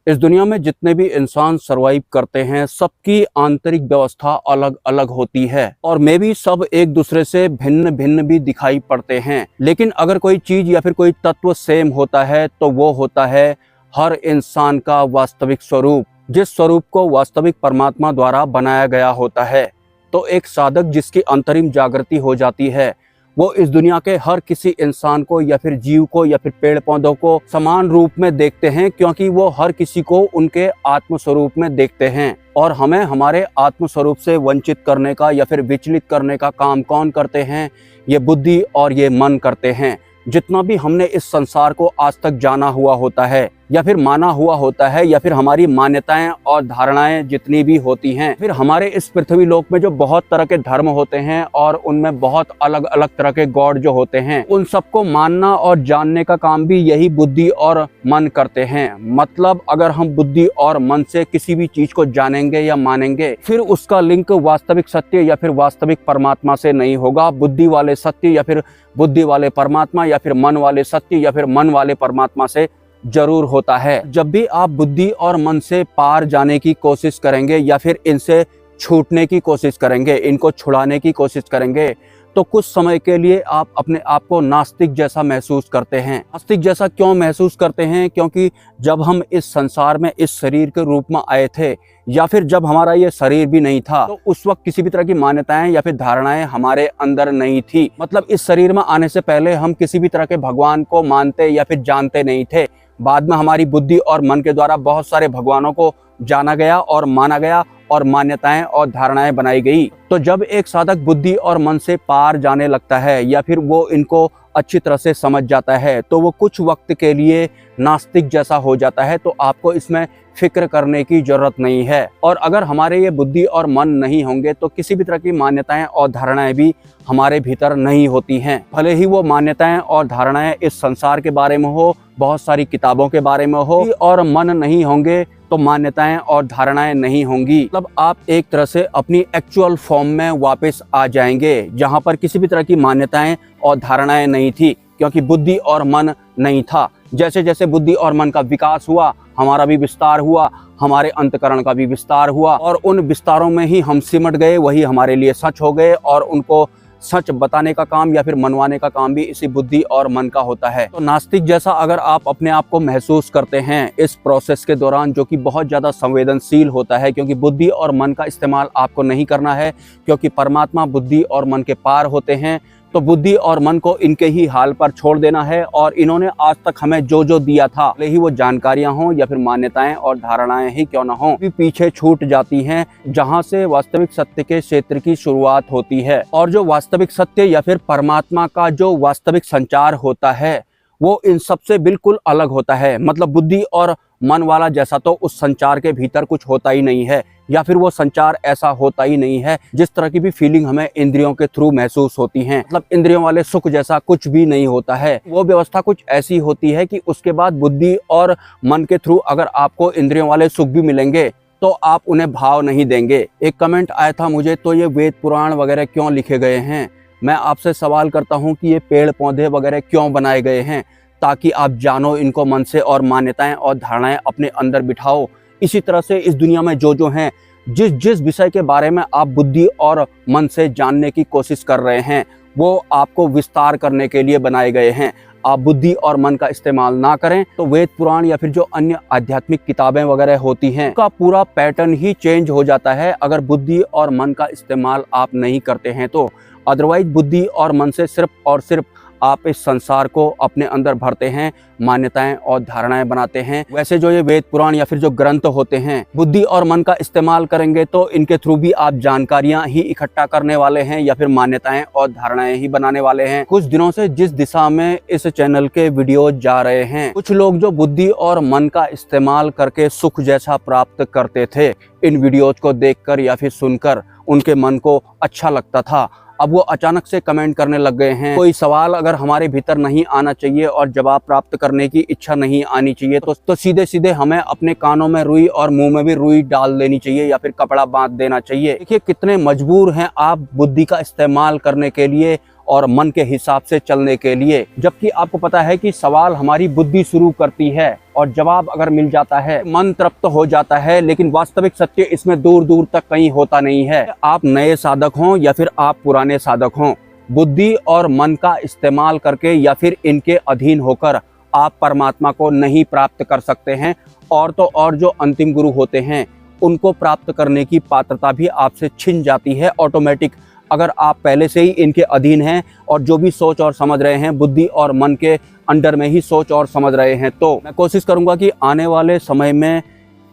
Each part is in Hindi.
इस दुनिया में जितने भी इंसान सरवाइव करते हैं, सबकी आंतरिक व्यवस्था अलग अलग होती है और मे भी सब एक दूसरे से भिन्न भिन्न भी दिखाई पड़ते हैं। लेकिन अगर कोई चीज या फिर कोई तत्व सेम होता है तो वो होता है हर इंसान का वास्तविक स्वरूप, जिस स्वरूप को वास्तविक परमात्मा द्वारा बनाया गया होता है। तो एक साधक जिसकी अंतरिम जागृति हो जाती है, वो इस दुनिया के हर किसी इंसान को या फिर जीव को या फिर पेड़ पौधों को समान रूप में देखते हैं, क्योंकि वो हर किसी को उनके आत्म स्वरूप में देखते हैं। और हमें हमारे आत्म स्वरूप से वंचित करने का या फिर विचलित करने का काम कौन करते हैं? ये बुद्धि और ये मन करते हैं। जितना भी हमने इस संसार को आज तक जाना हुआ होता है या फिर माना हुआ होता है या फिर हमारी मान्यताएं और धारणाएं जितनी भी होती हैं, फिर हमारे इस पृथ्वी लोक में जो बहुत तरह के धर्म होते हैं और उनमें बहुत अलग अलग तरह के गॉड जो होते हैं, उन सबको मानना और जानने का काम भी यही बुद्धि और मन करते हैं। मतलब अगर हम बुद्धि और मन से किसी भी चीज को जानेंगे या मानेंगे, फिर उसका लिंक वास्तविक सत्य या फिर वास्तविक परमात्मा से नहीं होगा। बुद्धि वाले सत्य या फिर बुद्धि वाले परमात्मा या फिर मन वाले सत्य या फिर मन वाले परमात्मा से जरूर होता है। जब भी आप बुद्धि और मन से पार जाने की कोशिश करेंगे या फिर इनसे छूटने की कोशिश करेंगे, इनको छुड़ाने की कोशिश करेंगे, तो कुछ समय के लिए आप अपने आप को नास्तिक जैसा महसूस करते हैं। नास्तिक जैसा क्यों महसूस करते हैं? क्योंकि जब हम इस संसार में इस शरीर के रूप में आए थे या फिर जब हमारा ये शरीर भी नहीं था, तो उस वक्त किसी भी तरह की मान्यताएं या फिर धारणाएं हमारे अंदर नहीं थी। मतलब इस शरीर में आने से पहले हम किसी भी तरह के भगवान को मानते या फिर जानते नहीं थे। बाद में हमारी बुद्धि और मन के द्वारा बहुत सारे भगवानों को जाना गया और माना गया और मान्यताएं और धारणाएं बनाई गई। तो जब एक साधक बुद्धि और मन से पार जाने लगता है या फिर वो इनको अच्छी तरह से समझ जाता है, तो वो कुछ वक्त के लिए नास्तिक जैसा हो जाता है। तो आपको इसमें फिक्र करने की जरूरत नहीं है। और अगर हमारे ये बुद्धि और मन नहीं होंगे तो किसी भी तरह की मान्यताएं और धारणाएं भी हमारे भीतर नहीं होती हैं। भले ही वो मान्यताएं और धारणाएं इस संसार के बारे में हो, बहुत सारी किताबों के बारे में हो, और मन नहीं होंगे तो मान्यताएं और धारणाएं नहीं होंगी। मतलब आप एक तरह से अपनी एक्चुअल फॉर्म में वापस आ जाएंगे, जहां पर किसी भी तरह की मान्यताएं और धारणाएं नहीं थी, क्योंकि बुद्धि और मन नहीं था। जैसे जैसे बुद्धि और मन का विकास हुआ, हमारा भी विस्तार हुआ, हमारे अंतकरण का भी विस्तार हुआ और उन विस्तारों में ही हम सिमट गए, वही हमारे लिए सच हो गए। और उनको सच बताने का काम या फिर मनवाने का काम भी इसी बुद्धि और मन का होता है। तो नास्तिक जैसा अगर आप अपने आप को महसूस करते हैं इस प्रोसेस के दौरान, जो कि बहुत ज़्यादा संवेदनशील होता है, क्योंकि बुद्धि और मन का इस्तेमाल आपको नहीं करना है, क्योंकि परमात्मा बुद्धि और मन के पार होते हैं। तो बुद्धि और मन को इनके ही हाल पर छोड़ देना है। और इन्होंने आज तक हमें जो जो दिया था, भले ही वो जानकारियां हों या फिर मान्यताएं और धारणाएं ही क्यों ना हों, भी पीछे छूट जाती हैं, जहां से वास्तविक सत्य के क्षेत्र की शुरुआत होती है। और जो वास्तविक सत्य या फिर परमात्मा का जो वास्तविक संचार होता है, वो इन सबसे बिल्कुल अलग होता है। मतलब बुद्धि और मन वाला जैसा तो उस संचार के भीतर कुछ होता ही नहीं है, या फिर वो संचार ऐसा होता ही नहीं है जिस तरह की भी फीलिंग हमें इंद्रियों के थ्रू महसूस होती है। मतलब इंद्रियों वाले सुख जैसा कुछ भी नहीं होता है। वो व्यवस्था कुछ ऐसी होती है कि उसके बाद बुद्धि और मन के थ्रू अगर आपको इंद्रियों वाले सुख भी मिलेंगे तो आप उन्हें भाव नहीं देंगे। एक कमेंट आया था मुझे, तो ये वेद पुराण वगैरह क्यों लिखे गए हैं? मैं आपसे सवाल करता हूँ कि ये पेड़ पौधे वगैरह क्यों बनाए गए हैं? ताकि आप जानो इनको मन से और मान्यताएं और धारणाएं अपने अंदर बिठाओ। इसी तरह से इस दुनिया में जो जो हैं, जिस जिस विषय के बारे में आप बुद्धि और मन से जानने की कोशिश कर रहे हैं, वो आपको विस्तार करने के लिए बनाए गए हैं। आप बुद्धि और मन का इस्तेमाल ना करें तो वेद पुराण या फिर जो अन्य आध्यात्मिक किताबें वगैरह होती हैं, उसका पूरा पैटर्न ही चेंज हो जाता है अगर बुद्धि और मन का इस्तेमाल आप नहीं करते हैं तो। अदरवाइज बुद्धि और मन से सिर्फ और सिर्फ आप इस संसार को अपने अंदर भरते हैं, मान्यताएं और धारणाएं बनाते हैं। वैसे जो ये वेद पुराण या फिर जो ग्रंथ होते हैं, बुद्धि और मन का इस्तेमाल करेंगे तो इनके थ्रू भी आप जानकारियां ही इकट्ठा करने वाले हैं या फिर मान्यताएं और धारणाएं ही बनाने वाले हैं। कुछ दिनों से जिस दिशा में इस चैनल के वीडियो जा रहे हैं, कुछ लोग जो बुद्धि और मन का इस्तेमाल करके सुख जैसा प्राप्त करते थे, इन वीडियोज को देखकर या फिर सुनकर उनके मन को अच्छा लगता था, अब वो अचानक से कमेंट करने लग गए हैं। कोई सवाल अगर हमारे भीतर नहीं आना चाहिए और जवाब प्राप्त करने की इच्छा नहीं आनी चाहिए तो सीधे सीधे हमें अपने कानों में रुई और मुंह में भी रुई डाल देनी चाहिए या फिर कपड़ा बांध देना चाहिए। देखिए कितने मजबूर हैं आप बुद्धि का इस्तेमाल करने के लिए और मन के हिसाब से चलने के लिए। जबकि आपको पता है कि सवाल हमारी बुद्धि शुरू करती है और जवाब अगर मिल जाता है मन तृप्त हो जाता है, लेकिन वास्तविक सत्य इसमें दूर दूर तक कहीं होता नहीं है। आप नए साधक हों या फिर आप पुराने साधक हों, बुद्धि और मन का इस्तेमाल करके या फिर इनके अधीन होकर आप परमात्मा को नहीं प्राप्त कर सकते हैं। और तो और जो अंतिम गुरु होते हैं उनको प्राप्त करने की पात्रता भी आपसे छिन जाती है ऑटोमेटिक, अगर आप पहले से ही इनके अधीन हैं और जो भी सोच और समझ रहे हैं बुद्धि और मन के अंडर में ही सोच और समझ रहे हैं। तो मैं कोशिश करूंगा कि आने वाले समय में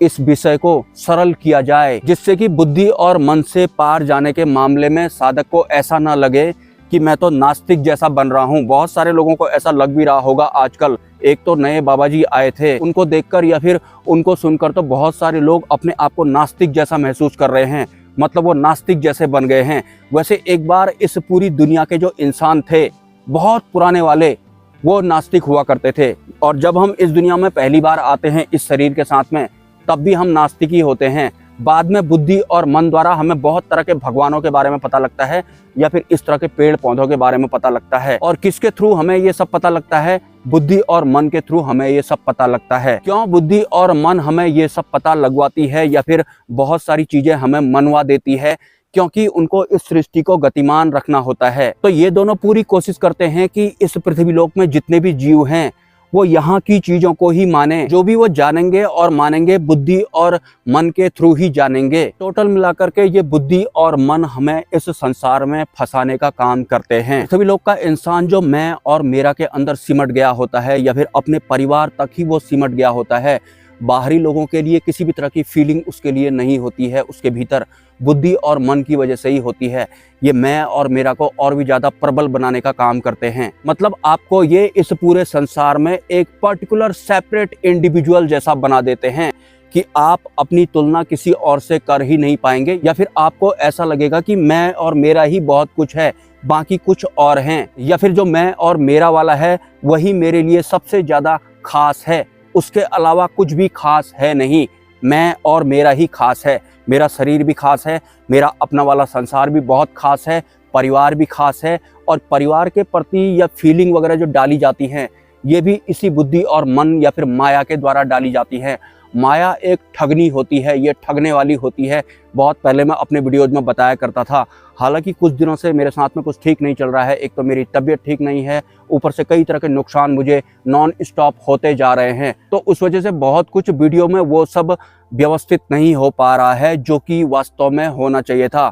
इस विषय को सरल किया जाए, जिससे कि बुद्धि और मन से पार जाने के मामले में साधक को ऐसा ना लगे कि मैं तो नास्तिक जैसा बन रहा हूँ। बहुत सारे लोगों को ऐसा लग भी रहा होगा आजकल। एक तो नए बाबा जी आए थे, उनको देखकर या फिर उनको सुनकर तो बहुत सारे लोग अपने आप को नास्तिक जैसा महसूस कर रहे हैं, मतलब वो नास्तिक जैसे बन गए हैं। वैसे एक बार इस पूरी दुनिया के जो इंसान थे बहुत पुराने वाले, वो नास्तिक हुआ करते थे। और जब हम इस दुनिया में पहली बार आते हैं इस शरीर के साथ में, तब भी हम नास्तिक ही होते हैं। बाद में बुद्धि और मन द्वारा हमें बहुत तरह के भगवानों के बारे में पता लगता है या फिर इस तरह के पेड़ पौधों के बारे में पता लगता है। और किसके थ्रू हमें ये सब पता लगता है? बुद्धि और मन के थ्रू हमें ये सब पता लगता है। क्यों बुद्धि और मन हमें ये सब पता लगवाती है या फिर बहुत सारी चीजें हमें मनवा देती है? क्योंकि उनको इस सृष्टि को गतिमान रखना होता है। तो ये दोनों पूरी कोशिश करते हैं कि इस पृथ्वीलोक में जितने भी जीव हैं वो यहाँ की चीजों को ही माने। जो भी वो जानेंगे और मानेंगे बुद्धि और मन के थ्रू ही जानेंगे। टोटल मिलाकर के ये बुद्धि और मन हमें इस संसार में फंसाने का काम करते हैं। सभी लोग का इंसान जो मैं और मेरा के अंदर सिमट गया होता है या फिर अपने परिवार तक ही वो सिमट गया होता है। बाहरी लोगों के लिए किसी भी तरह की फीलिंग उसके लिए नहीं होती है, उसके भीतर बुद्धि और मन की वजह से ही होती है। ये मैं और मेरा को और भी ज़्यादा प्रबल बनाने का काम करते हैं। मतलब आपको ये इस पूरे संसार में एक पर्टिकुलर सेपरेट इंडिविजुअल जैसा बना देते हैं कि आप अपनी तुलना किसी और से कर ही नहीं पाएंगे, या फिर आपको ऐसा लगेगा कि मैं और मेरा ही बहुत कुछ है, बाकी कुछ और हैं, या फिर जो मैं और मेरा वाला है वही मेरे लिए सबसे ज़्यादा खास है, उसके अलावा कुछ भी खास है नहीं। मैं और मेरा ही खास है, मेरा शरीर भी खास है, मेरा अपना वाला संसार भी बहुत खास है, परिवार भी खास है। और परिवार के प्रति या फीलिंग वगैरह जो डाली जाती हैं ये भी इसी बुद्धि और मन या फिर माया के द्वारा डाली जाती है। माया एक ठगनी होती है, ये ठगने वाली होती है। बहुत पहले मैं अपने वीडियोज में बताया करता था। हालांकि कुछ दिनों से मेरे साथ में कुछ ठीक नहीं चल रहा है। एक तो मेरी तबीयत ठीक नहीं है, ऊपर से कई तरह के नुकसान मुझे नॉन स्टॉप होते जा रहे हैं। तो उस वजह से बहुत कुछ वीडियो में वो सब व्यवस्थित नहीं हो पा रहा है जो कि वास्तव में होना चाहिए था।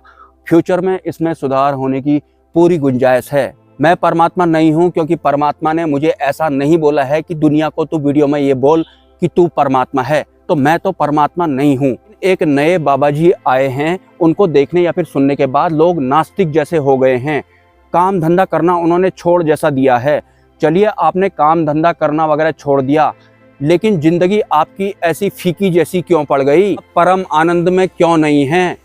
फ्यूचर में इसमें सुधार होने की पूरी गुंजाइश है। मैं परमात्मा नहीं हूँ, क्योंकि परमात्मा ने मुझे ऐसा नहीं बोला है कि दुनिया को तू वीडियो में ये बोल कि तू परमात्मा है। तो मैं तो परमात्मा नहीं हूँ। एक नए बाबा जी आए हैं, उनको देखने या फिर सुनने के बाद लोग नास्तिक जैसे हो गए हैं। काम धंधा करना उन्होंने छोड़ जैसा दिया है। चलिए आपने काम धंधा करना वगैरह छोड़ दिया, लेकिन जिंदगी आपकी ऐसी फीकी जैसी क्यों पड़ गई? परम आनंद में क्यों नहीं है?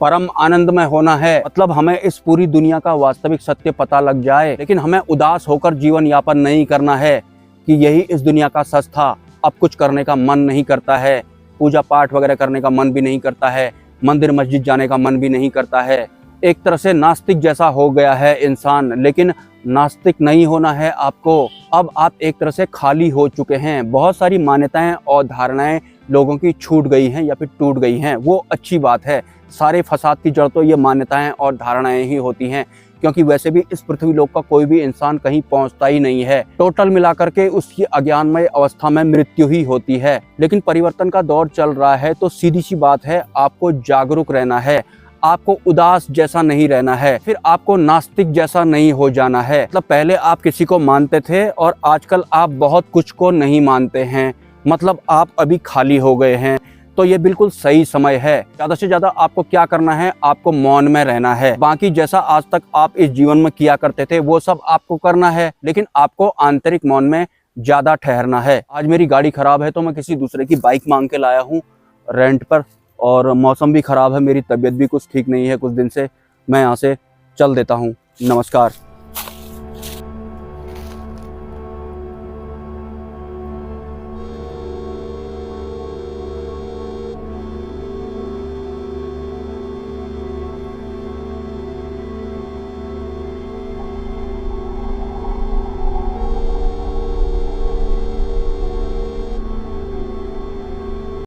परम आनंद में होना है, मतलब हमें इस पूरी दुनिया का वास्तविक सत्य पता लग जाए। लेकिन हमें उदास होकर जीवन यापन नहीं करना है कि यही इस दुनिया का सच था, अब कुछ करने का मन नहीं करता है, पूजा पाठ वगैरह करने का मन भी नहीं करता है, मंदिर मस्जिद जाने का मन भी नहीं करता है। एक तरह से नास्तिक जैसा हो गया है इंसान। लेकिन नास्तिक नहीं होना है आपको। अब आप एक तरह से खाली हो चुके हैं। बहुत सारी मान्यताएं और धारणाएं लोगों की छूट गई हैं या फिर टूट गई हैं, वो अच्छी बात है। सारे फसाद की जड़ तो ये मान्यताएं और धारणाएं ही होती हैं, क्योंकि वैसे भी इस पृथ्वी लोक का कोई भी इंसान कहीं पहुंचता ही नहीं है। टोटल मिलाकर के उसकी अज्ञानमय अवस्था में मृत्यु ही होती है। लेकिन परिवर्तन का दौर चल रहा है, तो सीधी सी बात है, आपको जागरूक रहना है। आपको उदास जैसा नहीं रहना है, फिर आपको नास्तिक जैसा नहीं हो जाना है। मतलब पहले आप किसी को मानते थे और आजकल आप बहुत कुछ को नहीं मानते हैं, मतलब आप अभी खाली हो गए हैं। तो ये बिल्कुल सही समय है। ज़्यादा से ज़्यादा आपको क्या करना है? आपको मौन में रहना है। बाकी जैसा आज तक आप इस जीवन में किया करते थे वो सब आपको करना है, लेकिन आपको आंतरिक मौन में ज़्यादा ठहरना है। आज मेरी गाड़ी ख़राब है तो मैं किसी दूसरे की बाइक मांग के लाया हूँ रेंट पर, और मौसम भी ख़राब है, मेरी तबीयत भी कुछ ठीक नहीं है कुछ दिन से। मैं यहाँ से चल देता हूँ। नमस्कार।